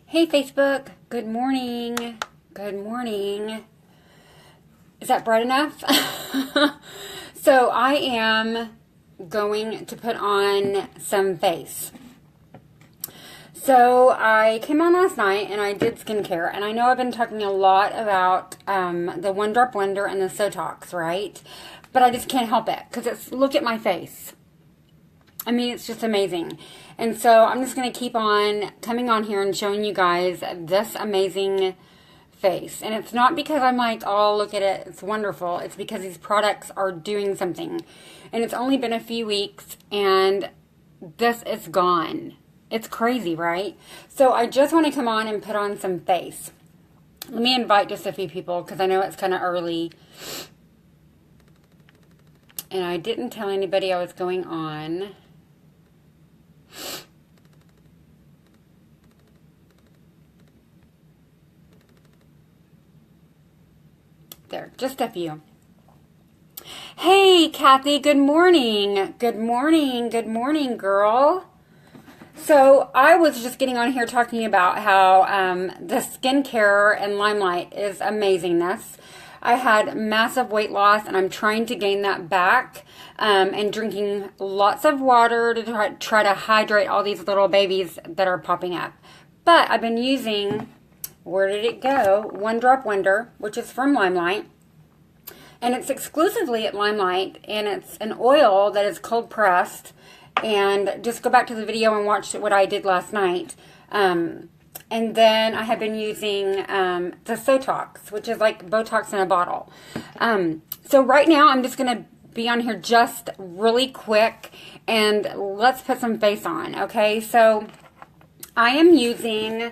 Hey Facebook, good morning. Good morning. Is that bright enough? So I am going to put on some face. So I came on last night and I did skincare, and I know I've been talking a lot about the One Drop Wonder and the Sotox, right? But I just can't help it because look at my face. I mean, it's just amazing. And so I'm just going to keep on coming on here and showing you guys this amazing face. And it's not because I'm like, oh, look at it, it's wonderful. It's because these products are doing something. And it's only been a few weeks and this is gone. It's crazy, right? So I just want to come on and put on some face. Let me invite just a few people because I know it's kind of early. And I didn't tell anybody I was going on. There, just a few. Hey, Kathy, good morning. Good morning. Good morning, girl. So I was just getting on here talking about how the skincare and Limelight is amazingness. I had massive weight loss and I'm trying to gain that back and drinking lots of water to try to hydrate all these little babies that are popping up. But I've been using, where did it go? One Drop Wonder, which is from Limelight. And it's exclusively at Limelight, and it's an oil that is cold pressed. And just go back to the video and watch what I did last night. And then I have been using the Sotox, which is like Botox in a bottle. So right now I'm just going to be on here just really quick, and let's put some face on, okay? So I am using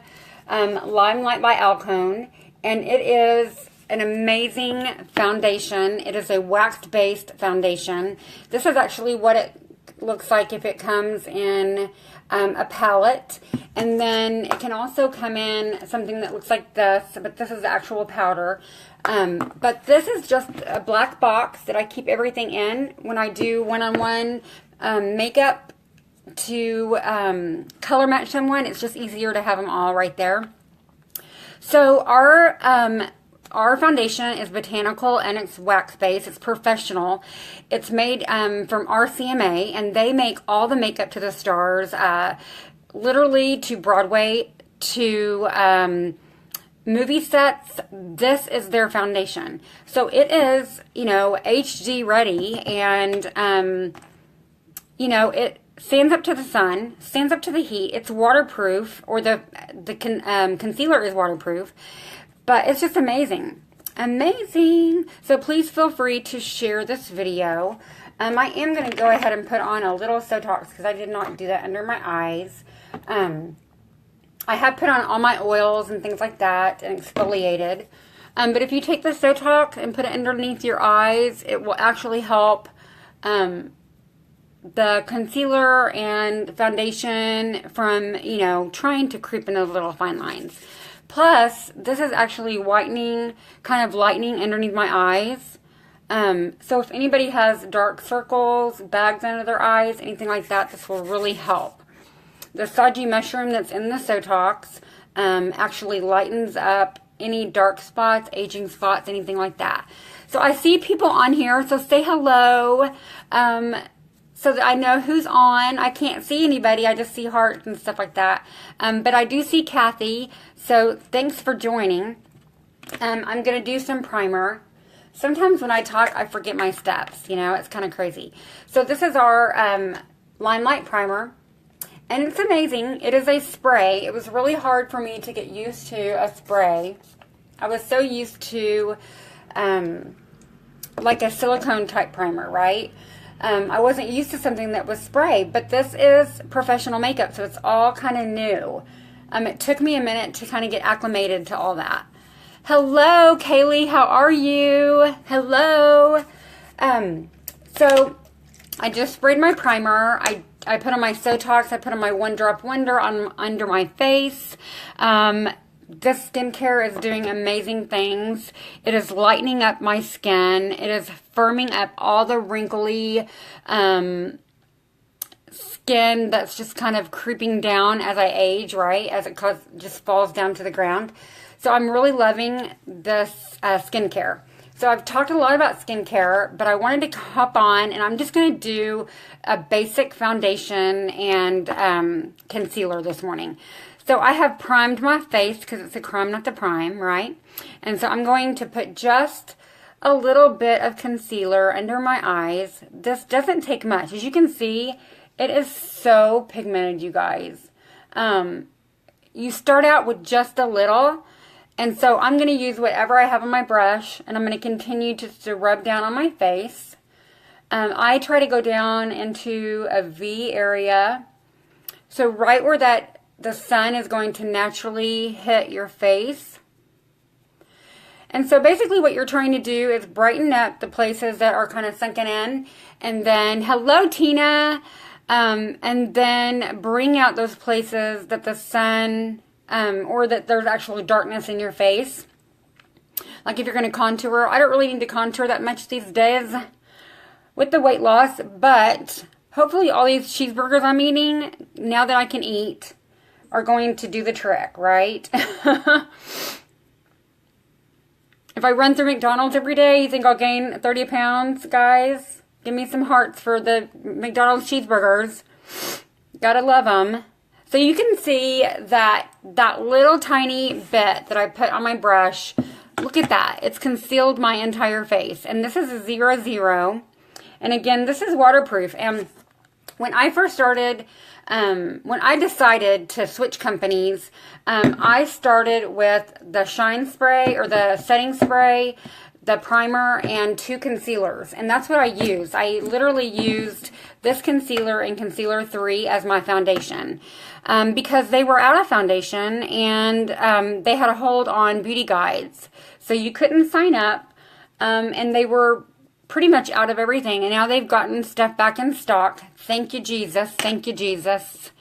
Limelight by Alcone, and it is an amazing foundation. It is a wax-based foundation. This is actually what it looks like if it comes in a palette, and then it can also come in something that looks like this, but this is the actual powder. But this is just a black box that I keep everything in when I do one-on-one makeup to color match someone. It's just easier to have them all right there. So our foundation is botanical and it's wax-based. It's professional. It's made from RCMA, and they make all the makeup to the stars, literally to Broadway, to movie sets. This is their foundation. So it is, you know, HD ready, and, you know, it stands up to the sun, stands up to the heat. It's waterproof, or the concealer is waterproof. But it's just amazing. Amazing. So please feel free to share this video. I am going to go ahead and put on a little Sotox because I did not do that under my eyes. I have put on all my oils and things like that and exfoliated. But if you take the Sotox and put it underneath your eyes, it will actually help the concealer and foundation from, you know, trying to creep in those little fine lines. Plus, this is actually whitening, kind of lightening underneath my eyes. So if anybody has dark circles, bags under their eyes, anything like that, this will really help. The Saji mushroom that's in the Sotox actually lightens up any dark spots, aging spots, anything like that. So I see people on here, so say hello. So that I know who's on. I can't see anybody. I just see hearts and stuff like that. But I do see Kathy. So thanks for joining. I'm going to do some primer. Sometimes when I talk, I forget my steps. You know, it's kind of crazy. So this is our Limelight primer. And it's amazing. It is a spray. It was really hard for me to get used to a spray. I was so used to like a silicone type primer, right? I wasn't used to something that was spray, but this is professional makeup, so it's all kind of new. It took me a minute to kind of get acclimated to all that. Hello, Kaylee, how are you? Hello. So I just sprayed my primer. I put on my Sotox. I put on my One Drop Wonder under my face. This skincare is doing amazing things. It is lightening up my skin. It is firming up all the wrinkly skin that's just kind of creeping down as I age, right? As it just falls down to the ground. So I'm really loving this skincare. So I've talked a lot about skincare, but I wanted to hop on and I'm just going to do a basic foundation and concealer this morning. So I have primed my face because it's a crime, not the prime, right? And so I'm going to put just a little bit of concealer under my eyes. This doesn't take much. As you can see, it is so pigmented, you guys. You start out with just a little, and so I'm going to use whatever I have on my brush, and I'm going to continue to rub down on my face. I try to go down into a V area, so right where the sun is going to naturally hit your face. And so basically what you're trying to do is brighten up the places that are kind of sunken in, and then, hello Tina, and then bring out those places that the sun, or that there's actually darkness in your face. Like if you're going to contour, I don't really need to contour that much these days with the weight loss, but hopefully all these cheeseburgers I'm eating, now that I can eat, are going to do the trick, right? If I run through McDonald's every day, you think I'll gain 30 pounds, guys? Give me some hearts for the McDonald's cheeseburgers. Gotta love them. So you can see that little tiny bit that I put on my brush, look at that. It's concealed my entire face. And this is a 00. And again, this is waterproof. And when I first started, when I decided to switch companies, I started with the Shine Spray or the setting spray, the primer, and 2 concealers. And that's what I used. I literally used this concealer and concealer 3 as my foundation. Because they were out of foundation and they had a hold on beauty guides. So you couldn't sign up, and they were pretty much out of everything. And now they've gotten stuff back in stock. Thank you, Jesus. Thank you, Jesus.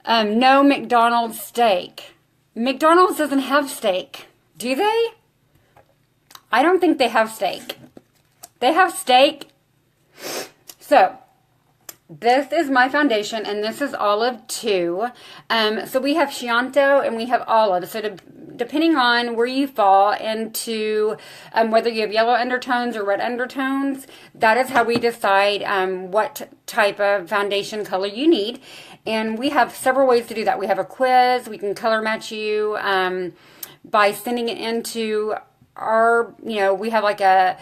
No McDonald's steak. McDonald's doesn't have steak. Do they? I don't think they have steak. They have steak. So, this is my foundation, and this is Olive 2. So we have Chianto and we have Olive. So depending on where you fall into, whether you have yellow undertones or red undertones, that is how we decide what type of foundation color you need. And we have several ways to do that. We have a quiz. We can color match you by sending it into our, we have like a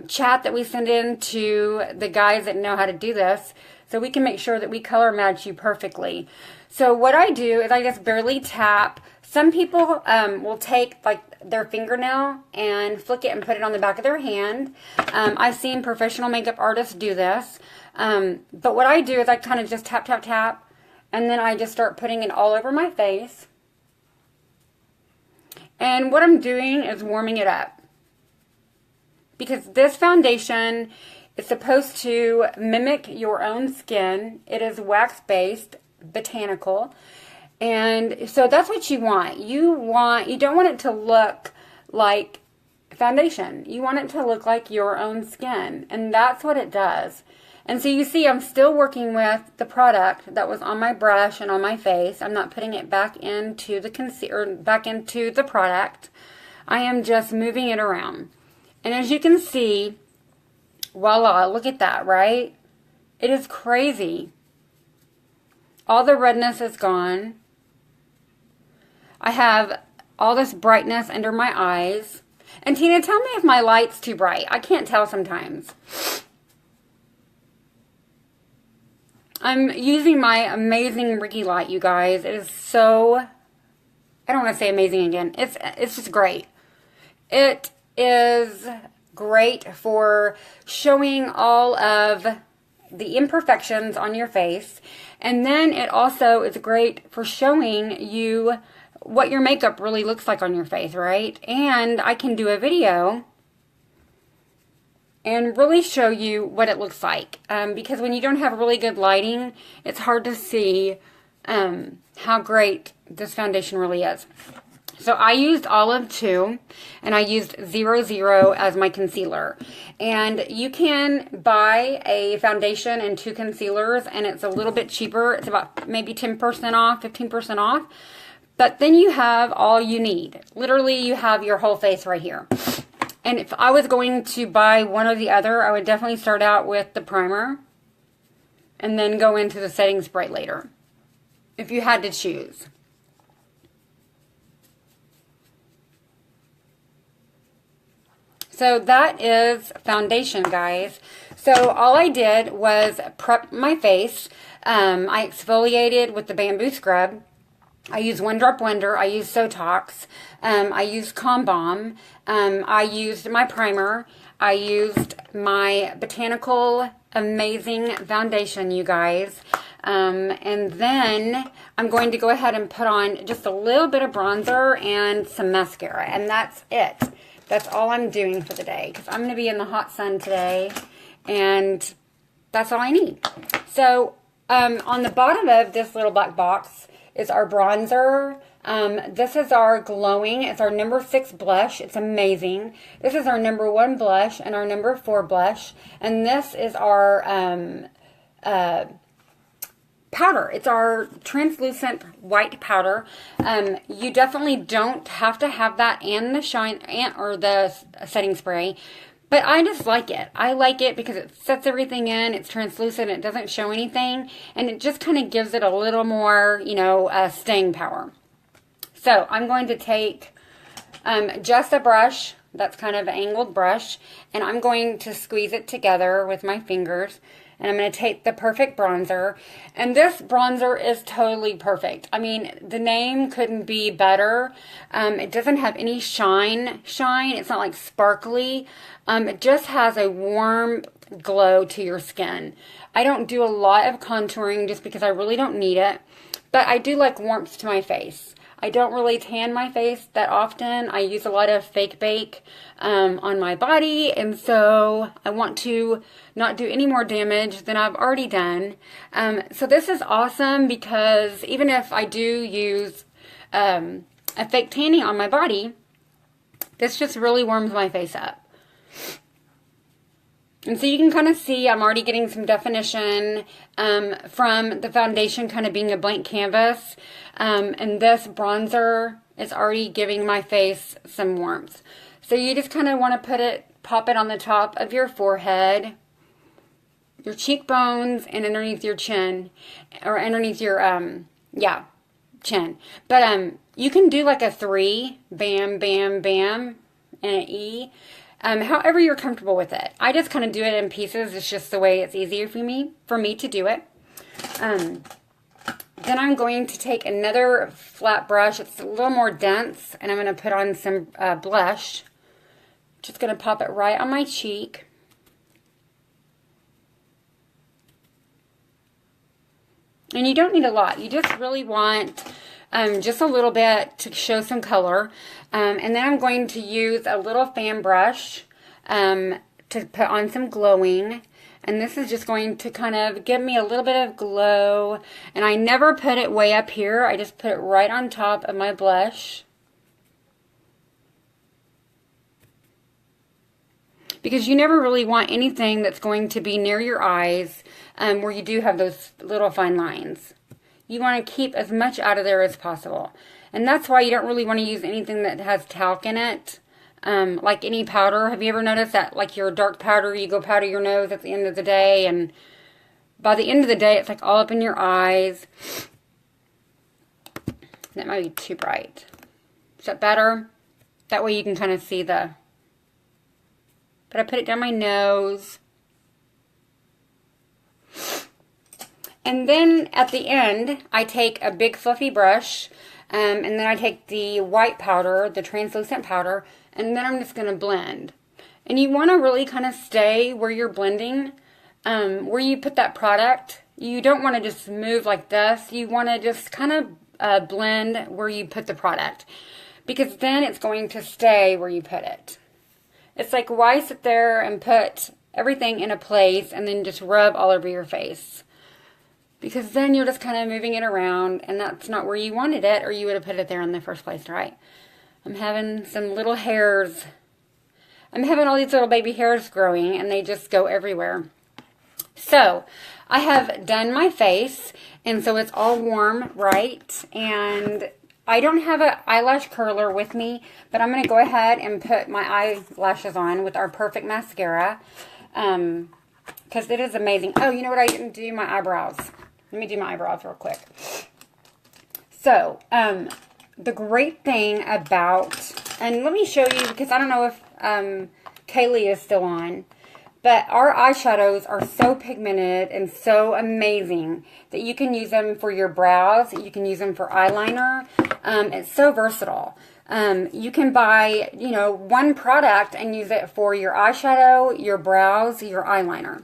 chat that we send in to the guys that know how to do this, so we can make sure that we color match you perfectly. So what I do is I just barely tap. Some people will take like their fingernail and flick it and put it on the back of their hand. I've seen professional makeup artists do this, but what I do is I kind of just tap, tap, tap, and then I just start putting it all over my face. And what I'm doing is warming it up. Because this foundation is supposed to mimic your own skin. It is wax-based, botanical. And so that's what you want. You don't want it to look like foundation. You want it to look like your own skin. And that's what it does. And so you see, I'm still working with the product that was on my brush and on my face. I'm not putting it back into the concealer, back into the product. I am just moving it around. And as you can see, voila, look at that, right? It is crazy. All the redness is gone. I have all this brightness under my eyes. And Tina, tell me if my light's too bright. I can't tell sometimes. I'm using my amazing Ricky light, you guys. It is so, I don't want to say amazing again. It's just great. It is great for showing all of the imperfections on your face. And then it also is great for showing you what your makeup really looks like on your face, right? And I can do a video and really show you what it looks like. Because when you don't have really good lighting, it's hard to see how great this foundation really is. So I used Olive 2, and I used 00 as my concealer. And you can buy a foundation and 2 concealers, and it's a little bit cheaper. It's about maybe 10% off, 15% off. But then you have all you need. Literally, you have your whole face right here. And if I was going to buy one or the other, I would definitely start out with the primer and then go into the setting spray later, if you had to choose. So that is foundation, guys. So all I did was prep my face. I exfoliated with the bamboo scrub. I use One Drop Wonder. I use Sotox. I used Calm Balm. I used my primer. I used my Botanical Amazing Foundation, you guys. And then I'm going to go ahead and put on just a little bit of bronzer and some mascara. And that's it. That's all I'm doing for the day, because I'm going to be in the hot sun today, and that's all I need. So on the bottom of this little black box is our bronzer. This is our glowing. It's our number 6 blush. It's amazing. This is our number 1 blush and our number 4 blush. And this is our powder. It's our translucent white powder. You definitely don't have to have that and the shine or the setting spray, but I just like it. I like it because it sets everything in. It's translucent. It doesn't show anything, and it just kind of gives it a little more, you know, staying power. So I'm going to take just a brush that's kind of an angled brush, and I'm going to squeeze it together with my fingers. And I'm going to take the Perfect Bronzer. And this bronzer is totally perfect. I mean, the name couldn't be better. It doesn't have any shine. It's not like sparkly. It just has a warm glow to your skin. I don't do a lot of contouring just because I really don't need it. But I do like warmth to my face. I don't really tan my face that often. I use a lot of fake bake on my body, and so I want to not do any more damage than I've already done. So this is awesome because even if I do use a fake tanning on my body, this just really warms my face up. And so you can kind of see I'm already getting some definition from the foundation kind of being a blank canvas. And this bronzer is already giving my face some warmth. So you just kind of want to pop it on the top of your forehead, your cheekbones, and underneath your chin. Or underneath your, chin. But you can do like a 3, bam, bam, bam, and an E. However you're comfortable with it. I just kind of do it in pieces. It's just the way it's easier for me to do it. Then I'm going to take another flat brush. It's a little more dense, and I'm going to put on some blush. Just going to pop it right on my cheek. And you don't need a lot. You just really want just a little bit to show some color. And then I'm going to use a little fan brush to put on some glowing. And this is just going to kind of give me a little bit of glow. And I never put it way up here. I just put it right on top of my blush. Because you never really want anything that's going to be near your eyes where you do have those little fine lines. You want to keep as much out of there as possible. And that's why you don't really want to use anything that has talc in it. Like any powder. Have you ever noticed that, like your dark powder, you go powder your nose at the end of the day, and by the end of the day, it's like all up in your eyes. That might be too bright. Is that better? That way you can kind of see the... But I put it down my nose. And then at the end, I take a big fluffy brush, and then I take the white powder, the translucent powder, and then I'm just going to blend. And you want to really kind of stay where you're blending, where you put that product. You don't want to just move like this. You want to just kind of blend where you put the product, because then it's going to stay where you put it. It's like, why sit there and put everything in a place and then just rub all over your face? Because then you're just kind of moving it around, and that's not where you wanted it, or you would have put it there in the first place, right? I'm having some little hairs. I'm having all these little baby hairs growing, and they just go everywhere. So, I have done my face, and so it's all warm, right? And I don't have an eyelash curler with me, but I'm going to go ahead and put my eyelashes on with our Perfect Mascara, because it is amazing. Oh, you know what? I didn't do my eyebrows. Let me do my eyebrows real quick. So, the great thing about, and let me show you, because I don't know if Kaylee is still on, but our eyeshadows are so pigmented and so amazing that you can use them for your brows. You can use them for eyeliner. It's so versatile. You can buy, you know, one product and use it for your eyeshadow, your brows, your eyeliner.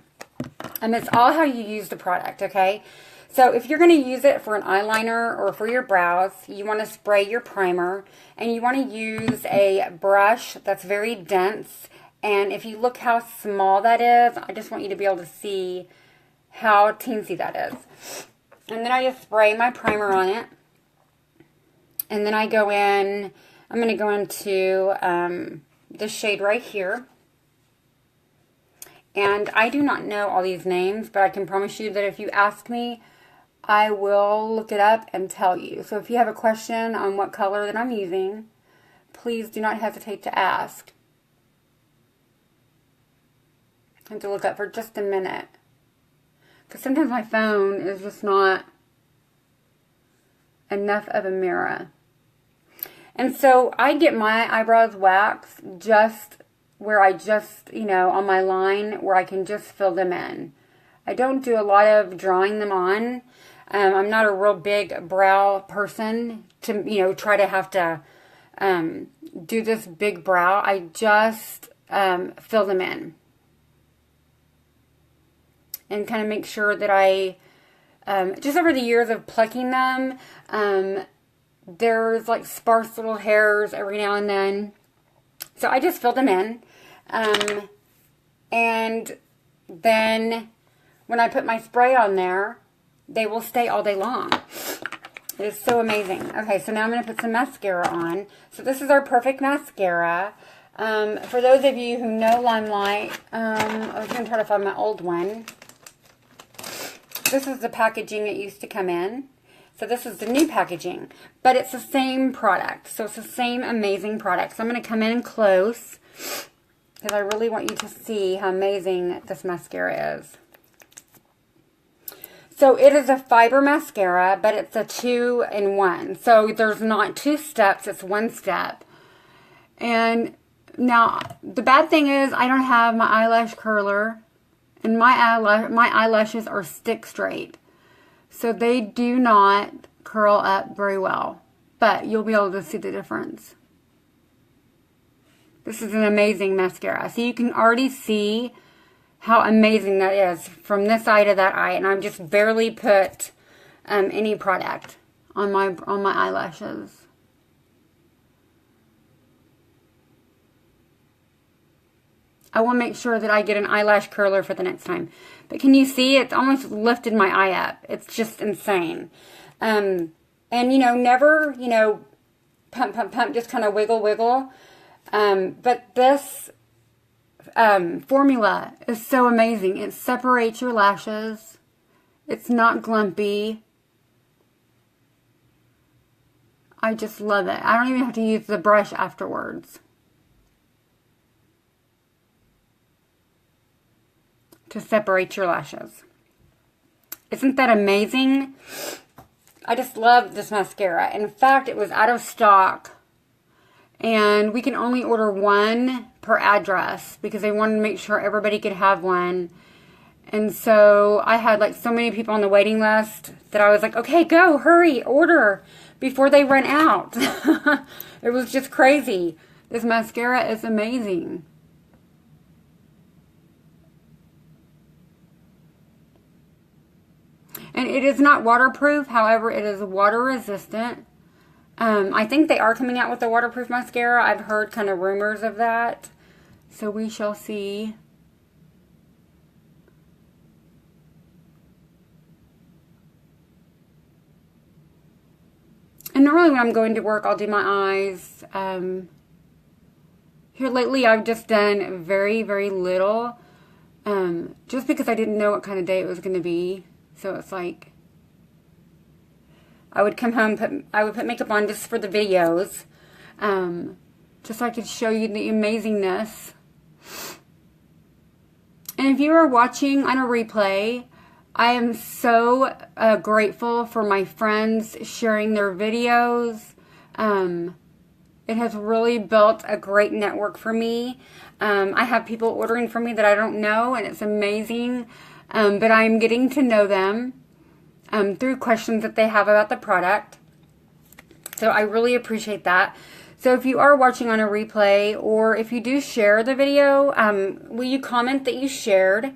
And it's all how you use the product, okay? So if you're going to use it for an eyeliner or for your brows, you want to spray your primer, and you want to use a brush that's very dense. And if you look how small that is, I just want you to be able to see how teensy that is. And then I just spray my primer on it. And then I go in, I'm going to go into this shade right here. And I do not know all these names, but I can promise you that if you ask me, I will look it up and tell you. So if you have a question on what color that I'm using, please do not hesitate to ask. I have to look up for just a minute, because sometimes my phone is just not enough of a mirror. And so I get my eyebrows waxed just where I just, you know, on my line where I can just fill them in. I don't do a lot of drawing them on. I'm not a real big brow person to, you know, try to have to do this big brow. I just fill them in. And kind of make sure that I, just over the years of plucking them, there's like sparse little hairs every now and then. So I just fill them in. And then when I put my spray on there, they will stay all day long. It is so amazing. Okay, so now I'm going to put some mascara on. So this is our Perfect Mascara. For those of you who know Limelight, I was going to try to find my old one. This is the packaging it used to come in. So this is the new packaging. But it's the same product. So it's the same amazing product. So I'm going to come in close, because I really want you to see how amazing this mascara is. So it is a fiber mascara, but it's a 2-in-1. So there's not 2 steps, it's 1 step. And now, the bad thing is I don't have my eyelash curler. And my eyelashes are stick straight. So they do not curl up very well. But you'll be able to see the difference. This is an amazing mascara. So you can already see how amazing that is from this eye to that eye. And I've just barely put any product on my eyelashes. I will make sure that I get an eyelash curler for the next time. But can you see? It's almost lifted my eye up. It's just insane. And, you know, never, you know, pump, pump, pump, just kind of wiggle, wiggle. But this formula is so amazing. It separates your lashes. It's not glumpy. I just love it. I don't even have to use the brush afterwards to separate your lashes. Isn't that amazing? I just love this mascara. In fact, it was out of stock, and we can only order 1 per address because they wanted to make sure everybody could have one. And so I had like so many people on the waiting list that I was like, okay, go, hurry, order before they run out. It was just crazy. This mascara is amazing. And it is not waterproof. However, it is water resistant. I think they are coming out with a waterproof mascara. I've heard kind of rumors of that. So we shall see. And And normally when I'm going to work, I'll do my eyes. Here lately, I've just done very, very little. Just because I didn't know what kind of day it was going to be. So it's like, I would come home, I would put makeup on just for the videos. Just so I could show you the amazingness. And if you are watching on a replay, I am so grateful for my friends sharing their videos. It has really built a great network for me. I have people ordering from me that I don't know, and it's amazing. But I'm getting to know them through questions that they have about the product. So I really appreciate that. So if you are watching on a replay, or if you do share the video, will you comment that you shared?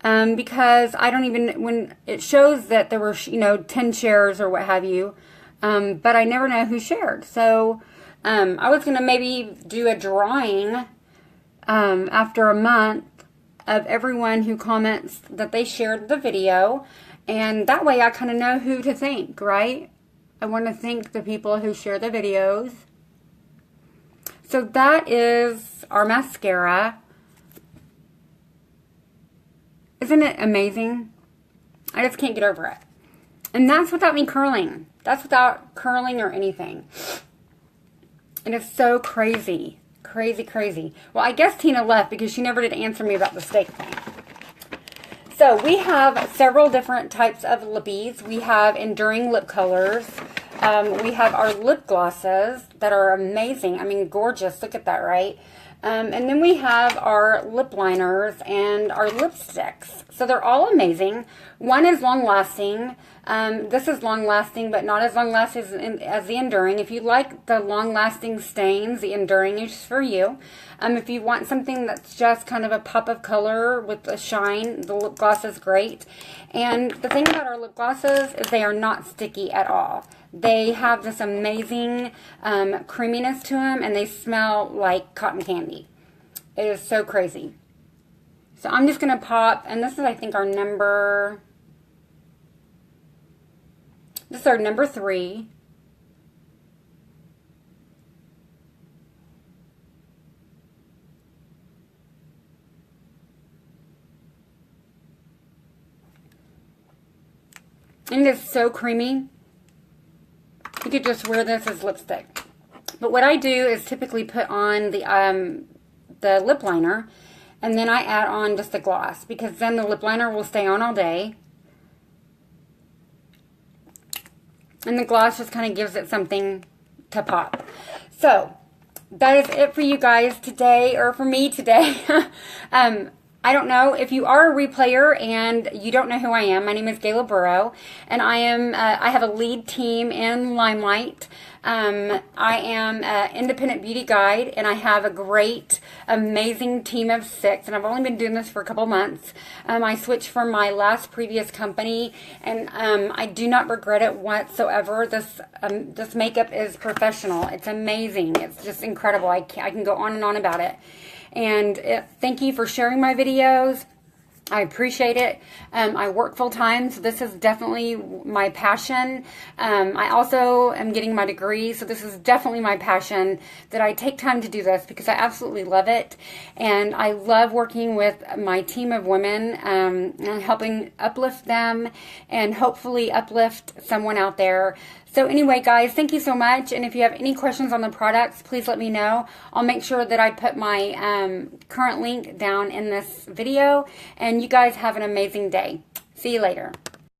Because I don't even, when it shows that there were, 10 shares or what have you, but I never know who shared. So I was going to maybe do a drawing after a month of everyone who comments that they shared the video, and that way I kind of know who to thank, right? I want to thank the people who share the videos. So that is our mascara. Isn't it amazing? I just can't get over it. And that's without me curling. That's without curling or anything. It is so crazy. Crazy, crazy. Well, I guess Tina left because she never did answer me about the steak thing. So we have several different types of lippies. We have enduring lip colors. We have our lip glosses that are amazing. I mean, gorgeous. Look at that, right? And then we have our lip liners and our lipsticks. So they're all amazing. One is long-lasting. This is long-lasting, but not as long-lasting as the enduring. If you like the long-lasting stains, the enduring is for you. If you want something that's just kind of a pop of color with a shine, the lip gloss is great. And the thing about our lip glosses is they are not sticky at all. They have this amazing creaminess to them, and they smell like cotton candy. It is so crazy. So I'm just going to pop, and this is, I think, our number... This is our number 3. And it is so creamy. You could just wear this as lipstick. But what I do is typically put on the lip liner, and then I add on just the gloss, because then the lip liner will stay on all day. And the gloss just kind of gives it something to pop. So, that is it for you guys today, or for me today. I don't know if you are a replayer and you don't know who I am. My name is Gayla Burrow, and I have a lead team in Limelight. I am an independent beauty guide, and I have a great, amazing team of 6, and I've only been doing this for a couple months. I switched from my previous company, and I do not regret it whatsoever. This makeup is professional. It's amazing. It's just incredible. I can go on and on about it. And thank you for sharing my videos. I appreciate it. I work full time, so this is definitely my passion. I also am getting my degree, so this is definitely my passion, that I take time to do this because I absolutely love it. And I love working with my team of women and helping uplift them and hopefully uplift someone out there. So anyway, guys, thank you so much. And if you have any questions on the products, please let me know. I'll make sure that I put my current link down in this video. And you guys have an amazing day. See you later.